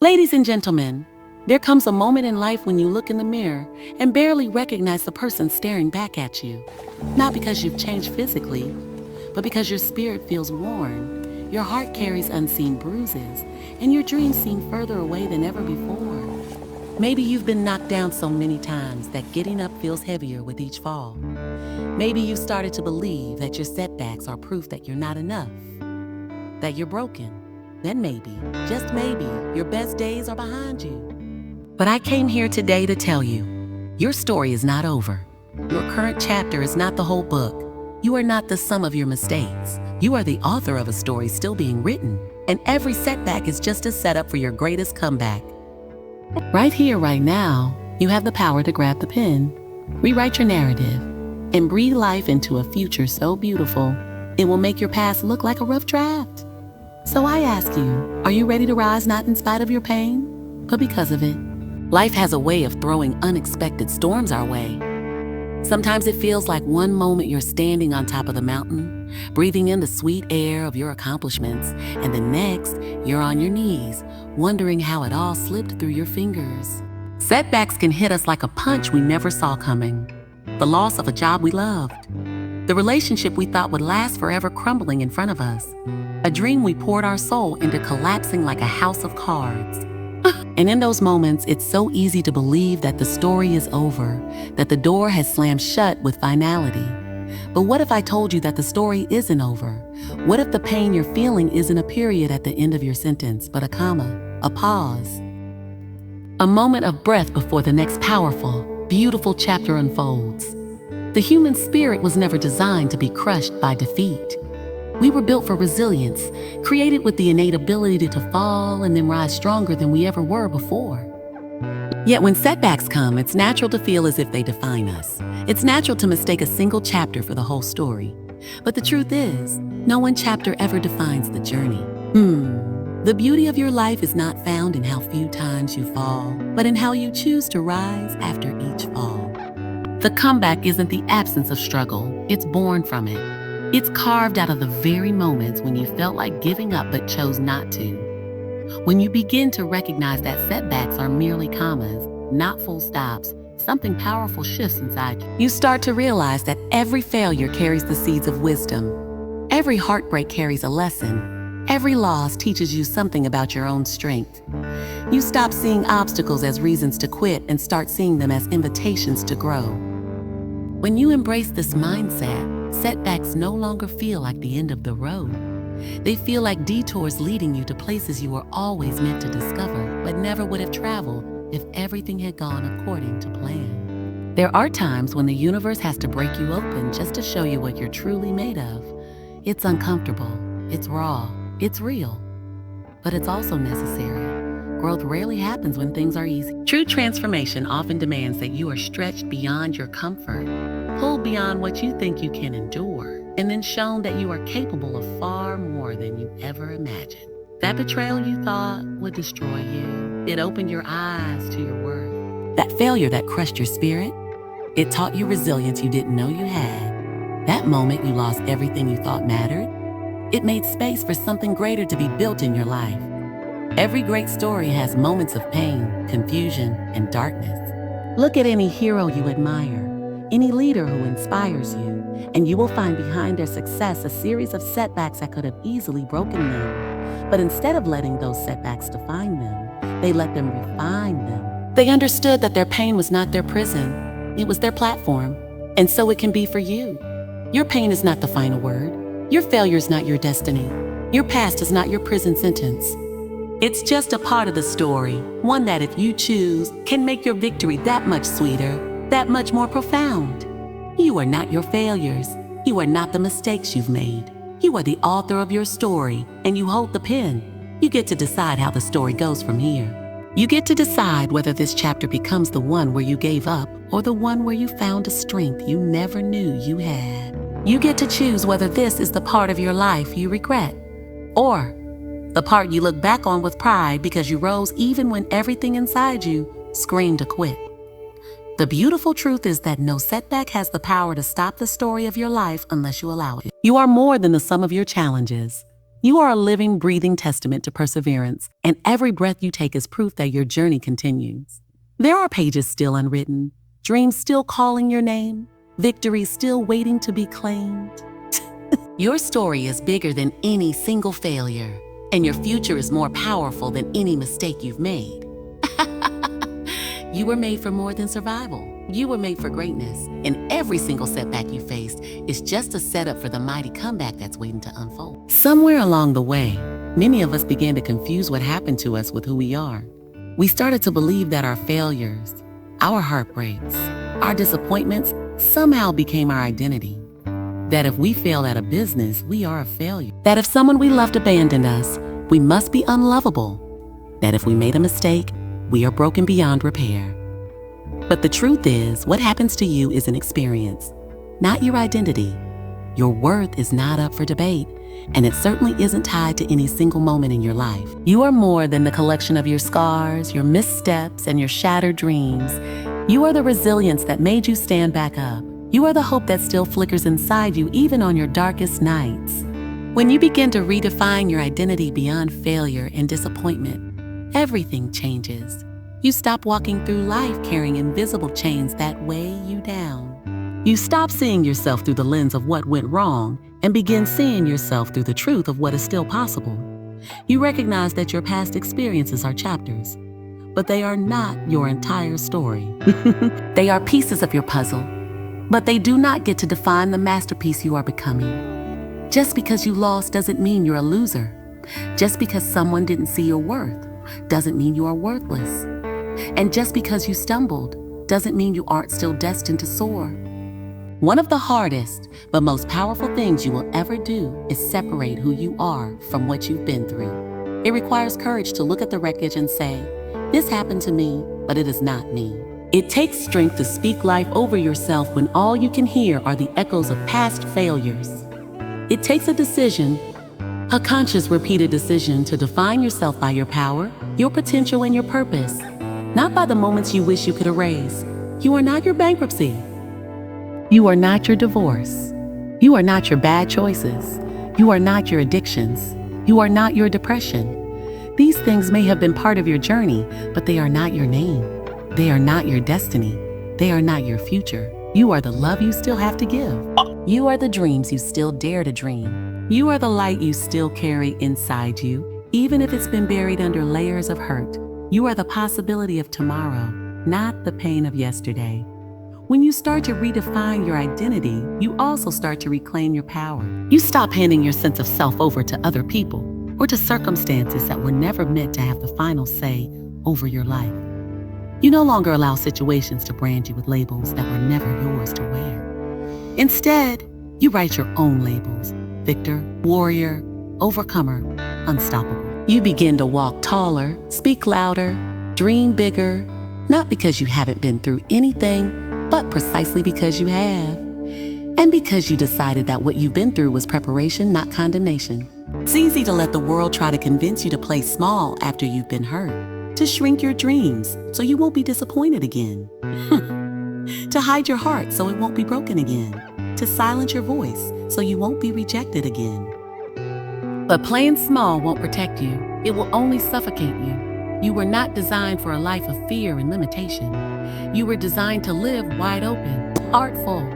Ladies and gentlemen, there comes a moment in life when you look in the mirror and barely recognize the person staring back at you. Not because you've changed physically, but because your spirit feels worn, your heart carries unseen bruises, and your dreams seem further away than ever before. Maybe you've been knocked down so many times that getting up feels heavier with each fall. Maybe you've started to believe that your setbacks are proof that you're not enough, that you're broken. Then maybe, just maybe, your best days are behind you. But I came here today to tell you, your story is not over. Your current chapter is not the whole book. You are not the sum of your mistakes. You are the author of a story still being written, and every setback is just a setup for your greatest comeback. Right here, right now, you have the power to grab the pen, rewrite your narrative, and breathe life into a future so beautiful, it will make your past look like a rough draft. So I ask you, are you ready to rise not in spite of your pain, but because of it? Life has a way of throwing unexpected storms our way. Sometimes it feels like one moment you're standing on top of the mountain, breathing in the sweet air of your accomplishments, and the next, you're on your knees, wondering how it all slipped through your fingers. Setbacks can hit us like a punch we never saw coming. The loss of a job we loved. The relationship we thought would last forever crumbling in front of us. A dream we poured our soul into collapsing like a house of cards. And in those moments, it's so easy to believe that the story is over, that the door has slammed shut with finality. But what if I told you that the story isn't over? What if the pain you're feeling isn't a period at the end of your sentence, but a comma, a pause? A moment of breath before the next powerful, beautiful chapter unfolds. The human spirit was never designed to be crushed by defeat. We were built for resilience, created with the innate ability to fall and then rise stronger than we ever were before. Yet when setbacks come, it's natural to feel as if they define us. It's natural to mistake a single chapter for the whole story. But the truth is, no one chapter ever defines the journey. The beauty of your life is not found in how few times you fall, but in how you choose to rise after each fall. The comeback isn't the absence of struggle, it's born from it. It's carved out of the very moments when you felt like giving up but chose not to. When you begin to recognize that setbacks are merely commas, not full stops, something powerful shifts inside you. You start to realize that every failure carries the seeds of wisdom. Every heartbreak carries a lesson. Every loss teaches you something about your own strength. You stop seeing obstacles as reasons to quit and start seeing them as invitations to grow. When you embrace this mindset, setbacks no longer feel like the end of the road. They feel like detours leading you to places you were always meant to discover, but never would have traveled if everything had gone according to plan. There are times when the universe has to break you open just to show you what you're truly made of. It's uncomfortable, it's raw, it's real, but it's also necessary. Growth rarely happens when things are easy. True transformation often demands that you are stretched beyond your comfort, pulled beyond what you think you can endure, and then shown that you are capable of far more than you ever imagined. That betrayal you thought would destroy you, it opened your eyes to your worth. That failure that crushed your spirit, it taught you resilience you didn't know you had. That moment you lost everything you thought mattered, it made space for something greater to be built in your life. Every great story has moments of pain, confusion, and darkness. Look at any hero you admire, any leader who inspires you, and you will find behind their success a series of setbacks that could have easily broken them. But instead of letting those setbacks define them, they let them refine them. They understood that their pain was not their prison, it was their platform. And so it can be for you. Your pain is not the final word. Your failure is not your destiny. Your past is not your prison sentence. It's just a part of the story, one that if you choose, can make your victory that much sweeter, that much more profound. You are not your failures. You are not the mistakes you've made. You are the author of your story, and you hold the pen. You get to decide how the story goes from here. You get to decide whether this chapter becomes the one where you gave up or the one where you found a strength you never knew you had. You get to choose whether this is the part of your life you regret, or the part you look back on with pride because you rose even when everything inside you screamed to quit. The beautiful truth is that no setback has the power to stop the story of your life unless you allow it. You are more than the sum of your challenges. You are a living, breathing testament to perseverance, and every breath you take is proof that your journey continues. There are pages still unwritten, dreams still calling your name, victories still waiting to be claimed. Your story is bigger than any single failure, and your future is more powerful than any mistake you've made. You were made for more than survival. You were made for greatness, and every single setback you faced is just a setup for the mighty comeback that's waiting to unfold. Somewhere along the way, many of us began to confuse what happened to us with who we are. We started to believe that our failures, our heartbreaks, our disappointments somehow became our identity. That if we fail at a business, we are a failure. That if someone we loved abandoned us, we must be unlovable. That if we made a mistake, we are broken beyond repair. But the truth is, what happens to you is an experience, not your identity. Your worth is not up for debate, and it certainly isn't tied to any single moment in your life. You are more than the collection of your scars, your missteps, and your shattered dreams. You are the resilience that made you stand back up. You are the hope that still flickers inside you even on your darkest nights. When you begin to redefine your identity beyond failure and disappointment, everything changes. You stop walking through life carrying invisible chains that weigh you down. You stop seeing yourself through the lens of what went wrong and begin seeing yourself through the truth of what is still possible. You recognize that your past experiences are chapters, but they are not your entire story. They are pieces of your puzzle, but they do not get to define the masterpiece you are becoming. Just because you lost doesn't mean you're a loser. Just because someone didn't see your worth doesn't mean you are worthless. And just because you stumbled doesn't mean you aren't still destined to soar. One of the hardest but most powerful things you will ever do is separate who you are from what you've been through. It requires courage to look at the wreckage and say, "This happened to me, but it is not me." It takes strength to speak life over yourself when all you can hear are the echoes of past failures. It takes a decision, a conscious, repeated decision to define yourself by your power, your potential, and your purpose, not by the moments you wish you could erase. You are not your bankruptcy. You are not your divorce. You are not your bad choices. You are not your addictions. You are not your depression. These things may have been part of your journey, but they are not your name. They are not your destiny. They are not your future. You are the love you still have to give. You are the dreams you still dare to dream. You are the light you still carry inside you, even if it's been buried under layers of hurt. You are the possibility of tomorrow, not the pain of yesterday. When you start to redefine your identity, you also start to reclaim your power. You stop handing your sense of self over to other people or to circumstances that were never meant to have the final say over your life. You no longer allow situations to brand you with labels that were never yours to wear. Instead, you write your own labels: victor, warrior, overcomer, unstoppable. You begin to walk taller, speak louder, dream bigger, not because you haven't been through anything, but precisely because you have. And because you decided that what you've been through was preparation, not condemnation. It's easy to let the world try to convince you to play small after you've been hurt, to shrink your dreams so you won't be disappointed again, to hide your heart so it won't be broken again, to silence your voice so you won't be rejected again. But playing small won't protect you. It will only suffocate you. You were not designed for a life of fear and limitation. You were designed to live wide open, heart full,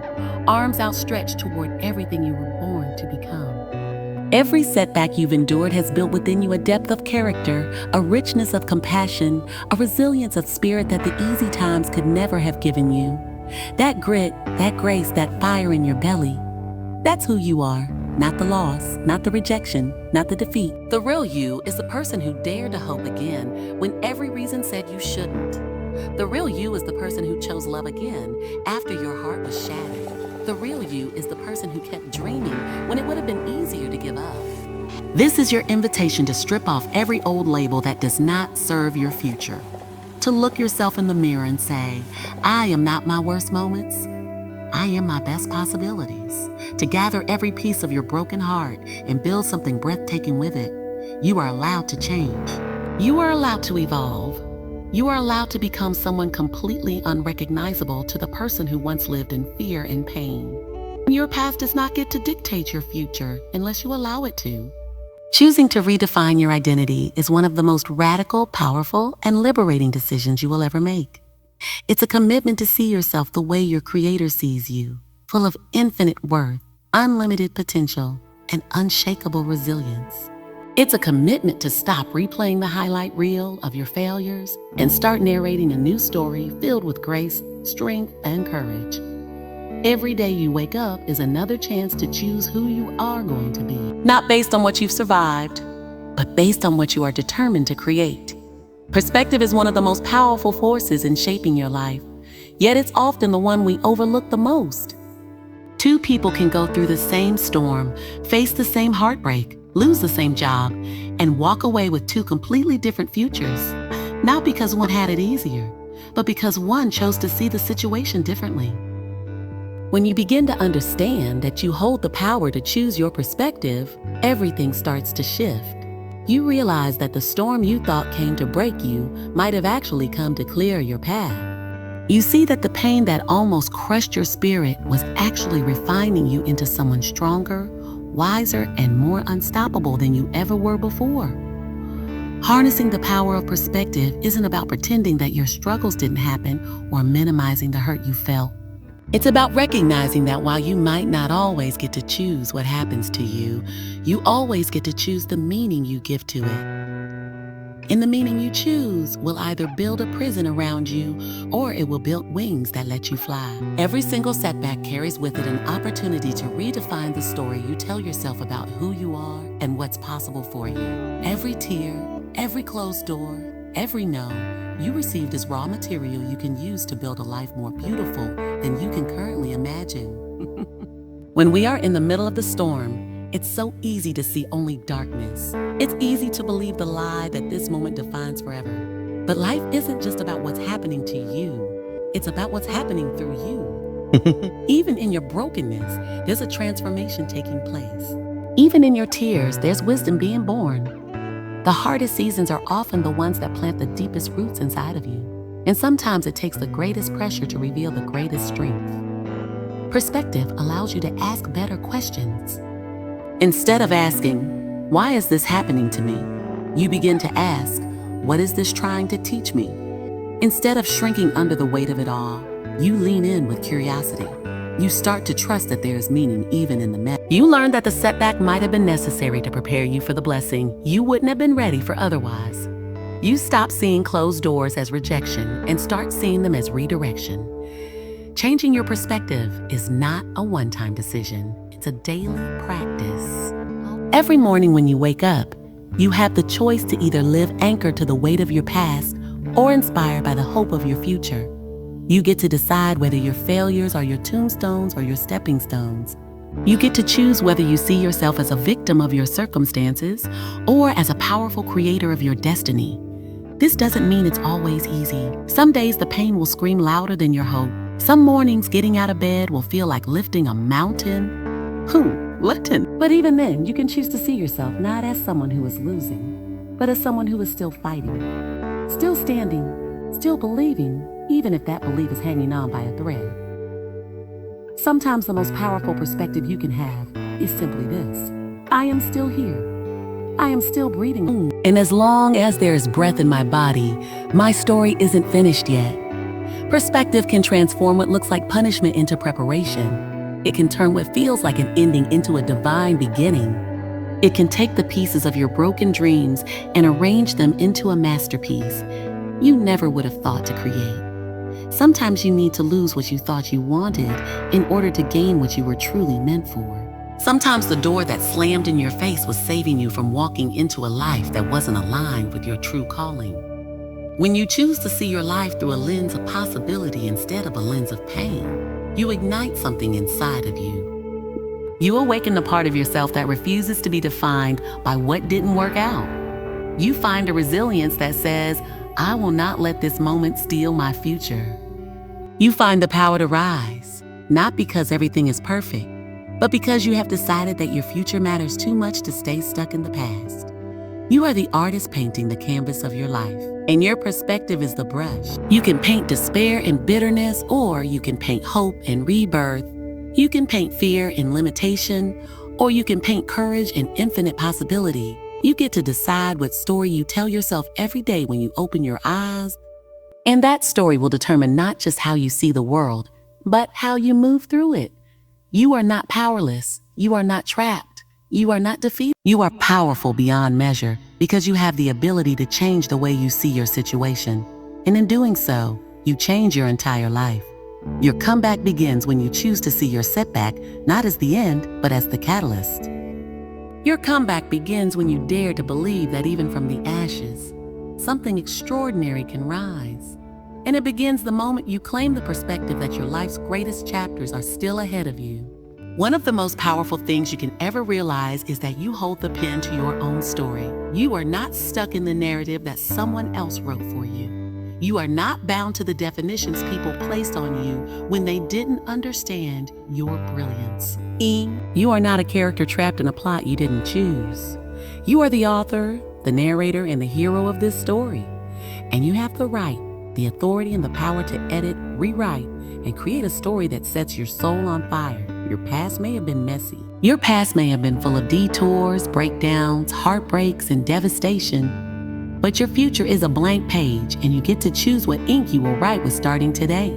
arms outstretched toward everything you were born to become. Every setback you've endured has built within you a depth of character, a richness of compassion, a resilience of spirit that the easy times could never have given you. That grit, that grace, that fire in your belly, that's who you are. Not the loss, not the rejection, not the defeat. The real you is the person who dared to hope again when every reason said you shouldn't. The real you is the person who chose love again after your heart was shattered. The real you is the person who kept dreaming when it would have been easier to give up. This is your invitation to strip off every old label that does not serve your future. To look yourself in the mirror and say, I am not my worst moments. I am my best possibilities. To gather every piece of your broken heart and build something breathtaking with it. You are allowed to change. You are allowed to evolve. You are allowed to become someone completely unrecognizable to the person who once lived in fear and pain. Your past does not get to dictate your future unless you allow it to. Choosing to redefine your identity is one of the most radical, powerful, and liberating decisions you will ever make. It's a commitment to see yourself the way your Creator sees you, full of infinite worth, unlimited potential, and unshakable resilience. It's a commitment to stop replaying the highlight reel of your failures and start narrating a new story filled with grace, strength, and courage. Every day you wake up is another chance to choose who you are going to be. Not based on what you've survived, but based on what you are determined to create. Perspective is one of the most powerful forces in shaping your life, yet it's often the one we overlook the most. Two people can go through the same storm, face the same heartbreak, lose the same job, and walk away with two completely different futures. Not because one had it easier, but because one chose to see the situation differently. When you begin to understand that you hold the power to choose your perspective, everything starts to shift. You realize that the storm you thought came to break you might have actually come to clear your path. You see that the pain that almost crushed your spirit was actually refining you into someone stronger, wiser, and more unstoppable than you ever were before. Harnessing the power of perspective isn't about pretending that your struggles didn't happen or minimizing the hurt you felt. It's about recognizing that while you might not always get to choose what happens to you, you always get to choose the meaning you give to it. And the meaning you choose will either build a prison around you or it will build wings that let you fly. Every single setback carries with it an opportunity to redefine the story you tell yourself about who you are and what's possible for you. Every tear, every closed door, every no you received is raw material you can use to build a life more beautiful than you can currently imagine. When we are in the middle of the storm, it's so easy to see only darkness. It's easy to believe the lie that this moment defines forever. But life isn't just about what's happening to you. It's about what's happening through you. Even in your brokenness, there's a transformation taking place. Even in your tears, there's wisdom being born. The hardest seasons are often the ones that plant the deepest roots inside of you. And sometimes it takes the greatest pressure to reveal the greatest strength. Perspective allows you to ask better questions. Instead of asking, why is this happening to me? You begin to ask, what is this trying to teach me? Instead of shrinking under the weight of it all, you lean in with curiosity. You start to trust that there is meaning even in the mess. You learn that the setback might have been necessary to prepare you for the blessing you wouldn't have been ready for otherwise. You stop seeing closed doors as rejection and start seeing them as redirection. Changing your perspective is not a one-time decision. It's a daily practice. Every morning when you wake up, you have the choice to either live anchored to the weight of your past or inspired by the hope of your future. You get to decide whether your failures are your tombstones or your stepping stones. You get to choose whether you see yourself as a victim of your circumstances or as a powerful creator of your destiny. This doesn't mean it's always easy. Some days the pain will scream louder than your hope. Some mornings getting out of bed will feel like lifting a mountain. Lifting. But even then, you can choose to see yourself not as someone who is losing, but as someone who is still fighting, still standing, still believing, even if that belief is hanging on by a thread. Sometimes the most powerful perspective you can have is simply this: I am still here. I am still breathing. And as long as there is breath in my body, my story isn't finished yet. Perspective can transform what looks like punishment into preparation. It can turn what feels like an ending into a divine beginning. It can take the pieces of your broken dreams and arrange them into a masterpiece you never would have thought to create. Sometimes you need to lose what you thought you wanted in order to gain what you were truly meant for. Sometimes the door that slammed in your face was saving you from walking into a life that wasn't aligned with your true calling. When you choose to see your life through a lens of possibility instead of a lens of pain, you ignite something inside of you. You awaken the part of yourself that refuses to be defined by what didn't work out. You find a resilience that says, I will not let this moment steal my future. You find the power to rise, not because everything is perfect, but because you have decided that your future matters too much to stay stuck in the past. You are the artist painting the canvas of your life, and your perspective is the brush. You can paint despair and bitterness, or you can paint hope and rebirth. You can paint fear and limitation, or you can paint courage and infinite possibility. You get to decide what story you tell yourself every day when you open your eyes. And that story will determine not just how you see the world, but how you move through it. You are not powerless. You are not trapped. You are not defeated. You are powerful beyond measure because you have the ability to change the way you see your situation. And in doing so, you change your entire life. Your comeback begins when you choose to see your setback not as the end, but as the catalyst. Your comeback begins when you dare to believe that even from the ashes, something extraordinary can rise. And it begins the moment you claim the perspective that your life's greatest chapters are still ahead of you. One of the most powerful things you can ever realize is that you hold the pen to your own story. You are not stuck in the narrative that someone else wrote for you. You are not bound to the definitions people placed on you when they didn't understand your brilliance. You are not a character trapped in a plot you didn't choose. You are the author, the narrator, and the hero of this story. And you have the right, the authority, and the power to edit, rewrite, and create a story that sets your soul on fire. Your past may have been messy. Your past may have been full of detours, breakdowns, heartbreaks, and devastation. But your future is a blank page, and you get to choose what ink you will write with starting today.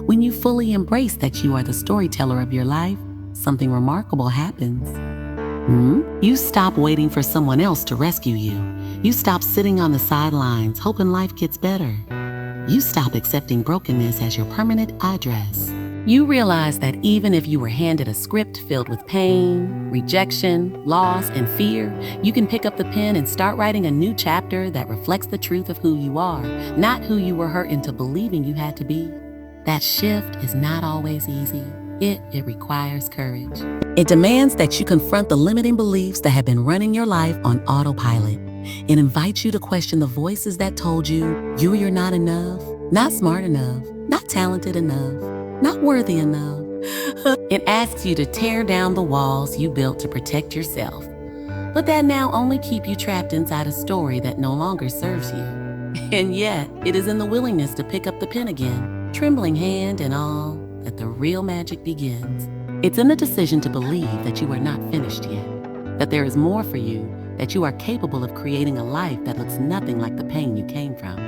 When you fully embrace that you are the storyteller of your life, something remarkable happens. You stop waiting for someone else to rescue you. You stop sitting on the sidelines hoping life gets better. You stop accepting brokenness as your permanent address. You realize that even if you were handed a script filled with pain, rejection, loss, and fear, you can pick up the pen and start writing a new chapter that reflects the truth of who you are, not who you were hurt into believing you had to be. That shift is not always easy. It requires courage. It demands that you confront the limiting beliefs that have been running your life on autopilot. It invites you to question the voices that told you you're not enough, not smart enough, not talented enough, not worthy enough. It asks you to tear down the walls you built to protect yourself, but that now only keep you trapped inside a story that no longer serves you. And yet, it is in the willingness to pick up the pen again, trembling hand and all, that the real magic begins. It's in the decision to believe that you are not finished yet, that there is more for you, that you are capable of creating a life that looks nothing like the pain you came from.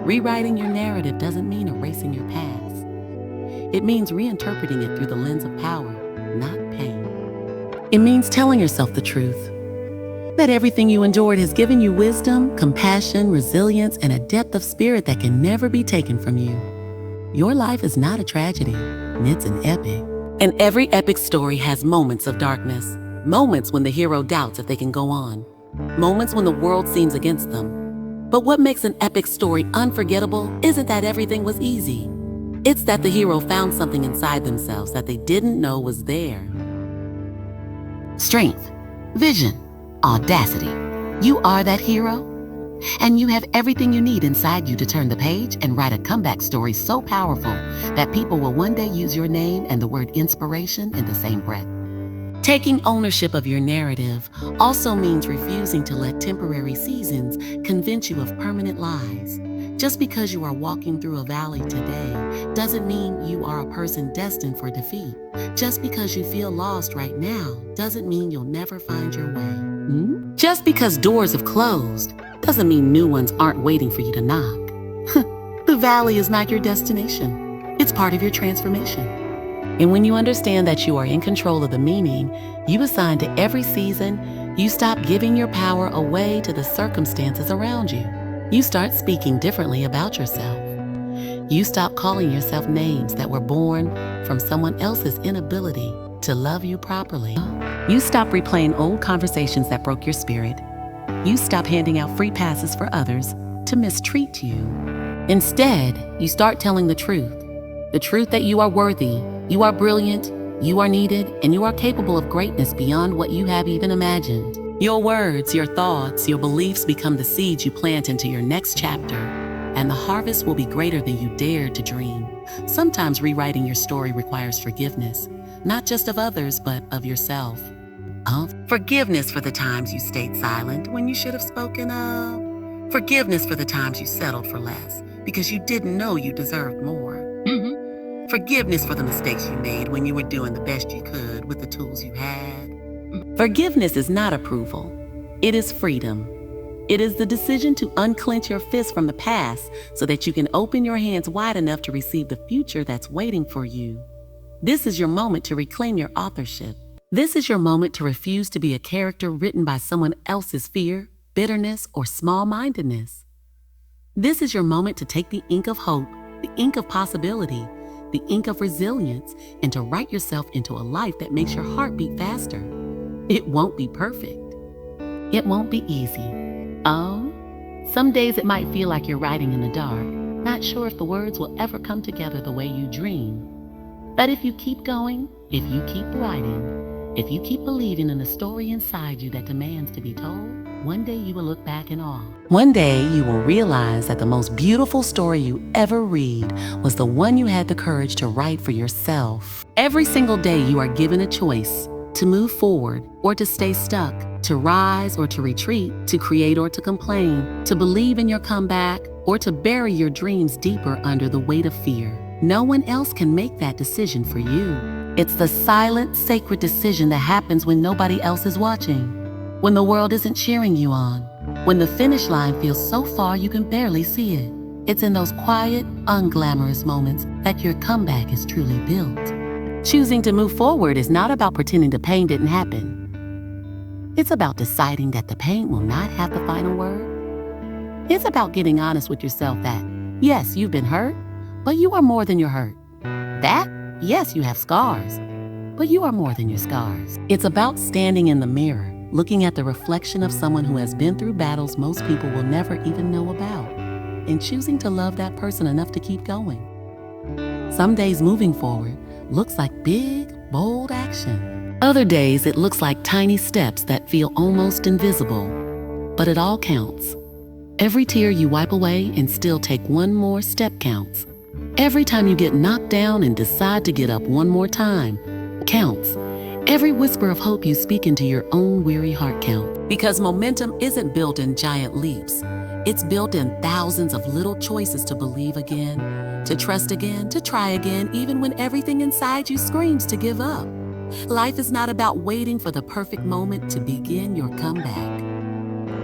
Rewriting your narrative doesn't mean erasing your past. It means reinterpreting it through the lens of power, not pain. It means telling yourself the truth, that everything you endured has given you wisdom, compassion, resilience, and a depth of spirit that can never be taken from you. Your life is not a tragedy, it's an epic. And every epic story has moments of darkness, moments when the hero doubts if they can go on, moments when the world seems against them. But what makes an epic story unforgettable isn't that everything was easy. It's that the hero found something inside themselves that they didn't know was there. Strength, vision, audacity. You are that hero, and you have everything you need inside you to turn the page and write a comeback story so powerful that people will one day use your name and the word inspiration in the same breath. Taking ownership of your narrative also means refusing to let temporary seasons convince you of permanent lies. Just because you are walking through a valley today doesn't mean you are a person destined for defeat. Just because you feel lost right now doesn't mean you'll never find your way. Just because doors have closed doesn't mean new ones aren't waiting for you to knock. The valley is not your destination. It's part of your transformation. And when you understand that you are in control of the meaning you assign to every season, you stop giving your power away to the circumstances around you. You start speaking differently about yourself. You stop calling yourself names that were born from someone else's inability to love you properly. You stop replaying old conversations that broke your spirit. You stop handing out free passes for others to mistreat you. Instead, you start telling the truth that you are worthy, you are brilliant, you are needed, and you are capable of greatness beyond what you have even imagined. Your words, your thoughts, your beliefs become the seeds you plant into your next chapter, and the harvest will be greater than you dared to dream. Sometimes rewriting your story requires forgiveness, not just of others, but of yourself. Forgiveness for the times you stayed silent when you should have spoken up. Forgiveness for the times you settled for less because you didn't know you deserved more. Forgiveness for the mistakes you made when you were doing the best you could with the tools you had. Forgiveness is not approval. It is freedom. It is the decision to unclench your fist from the past so that you can open your hands wide enough to receive the future that's waiting for you. This is your moment to reclaim your authorship. This is your moment to refuse to be a character written by someone else's fear, bitterness, or small-mindedness. This is your moment to take the ink of hope, the ink of possibility, the ink of resilience, and to write yourself into a life that makes your heart beat faster. It won't be perfect. It won't be easy. Oh, some days it might feel like you're writing in the dark, not sure if the words will ever come together the way you dream. But if you keep going, if you keep writing, if you keep believing in the story inside you that demands to be told, one day you will look back in awe. One day you will realize that the most beautiful story you ever read was the one you had the courage to write for yourself. Every single day you are given a choice to move forward or to stay stuck, to rise or to retreat, to create or to complain, to believe in your comeback or to bury your dreams deeper under the weight of fear. No one else can make that decision for you. It's the silent, sacred decision that happens when nobody else is watching, when the world isn't cheering you on, when the finish line feels so far you can barely see it. It's in those quiet, unglamorous moments that your comeback is truly built. Choosing to move forward is not about pretending the pain didn't happen. It's about deciding that the pain will not have the final word. It's about getting honest with yourself that, yes, you've been hurt, but you are more than your hurt. That, yes, you have scars, but you are more than your scars. It's about standing in the mirror, looking at the reflection of someone who has been through battles most people will never even know about, and choosing to love that person enough to keep going. Some days moving forward looks like big, bold action. Other days it looks like tiny steps that feel almost invisible, but it all counts. Every tear you wipe away and still take one more step counts. Every time you get knocked down and decide to get up one more time counts. Every whisper of hope you speak into your own weary heart count. Because momentum isn't built in giant leaps. It's built in thousands of little choices to believe again, to trust again, to try again, even when everything inside you screams to give up. Life is not about waiting for the perfect moment to begin your comeback.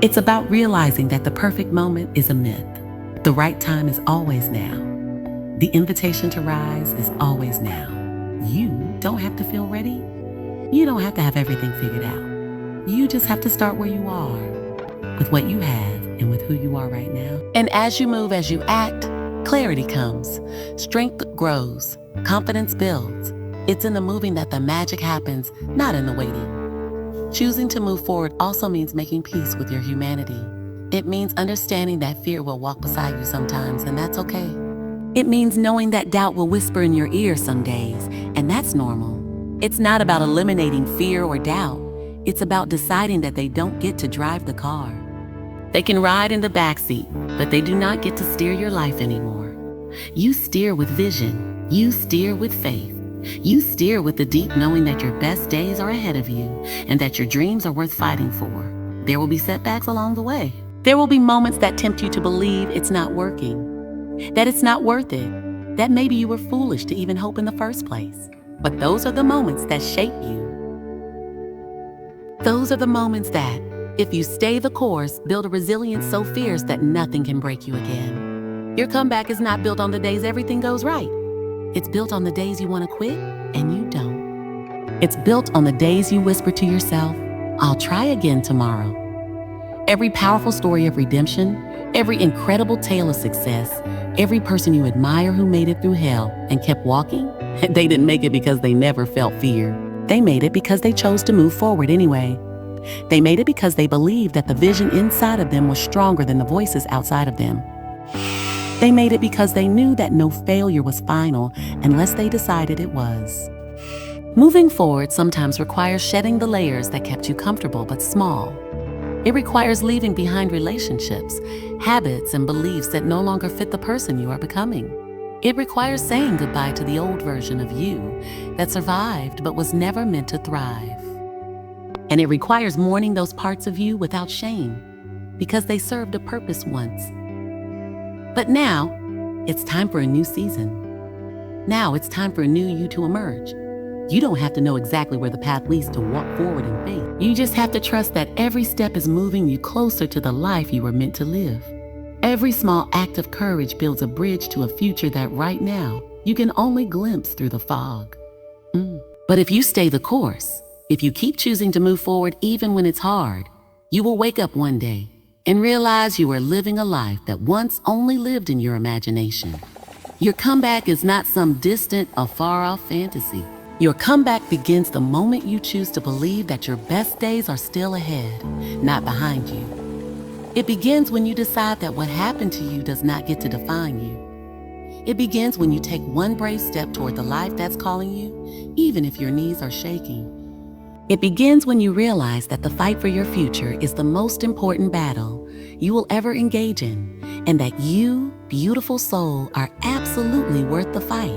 It's about realizing that the perfect moment is a myth. The right time is always now. The invitation to rise is always now. You don't have to feel ready. You don't have to have everything figured out. You just have to start where you are, with what you have and with who you are right now. And as you move, as you act, clarity comes, strength grows, confidence builds. It's in the moving that the magic happens, not in the waiting. Choosing to move forward also means making peace with your humanity. It means understanding that fear will walk beside you sometimes, and that's okay. It means knowing that doubt will whisper in your ear some days, and that's normal. It's not about eliminating fear or doubt. It's about deciding that they don't get to drive the car. They can ride in the backseat, but they do not get to steer your life anymore. You steer with vision. You steer with faith. You steer with the deep knowing that your best days are ahead of you and that your dreams are worth fighting for. There will be setbacks along the way. There will be moments that tempt you to believe it's not working, that it's not worth it, that maybe you were foolish to even hope in the first place. But those are the moments that shape you. Those are the moments that, if you stay the course, build a resilience so fierce that nothing can break you again. Your comeback is not built on the days everything goes right. It's built on the days you want to quit and you don't. It's built on the days you whisper to yourself, I'll try again tomorrow. Every powerful story of redemption, every incredible tale of success, every person you admire who made it through hell and kept walking, they didn't make it because they never felt fear. They made it because they chose to move forward anyway. They made it because they believed that the vision inside of them was stronger than the voices outside of them. They made it because they knew that no failure was final unless they decided it was. Moving forward sometimes requires shedding the layers that kept you comfortable but small. It requires leaving behind relationships, habits, and beliefs that no longer fit the person you are becoming. It requires saying goodbye to the old version of you that survived but was never meant to thrive. And it requires mourning those parts of you without shame because they served a purpose once. But now, it's time for a new season. Now it's time for a new you to emerge. You don't have to know exactly where the path leads to walk forward in faith. You just have to trust that every step is moving you closer to the life you were meant to live. Every small act of courage builds a bridge to a future that right now you can only glimpse through the fog. But if you stay the course, if you keep choosing to move forward even when it's hard, you will wake up one day and realize you are living a life that once only lived in your imagination. Your comeback is not some distant, afar-off fantasy. Your comeback begins the moment you choose to believe that your best days are still ahead, not behind you. It begins when you decide that what happened to you does not get to define you. It begins when you take one brave step toward the life that's calling you, even if your knees are shaking. It begins when you realize that the fight for your future is the most important battle you will ever engage in, and that you, beautiful soul, are absolutely worth the fight.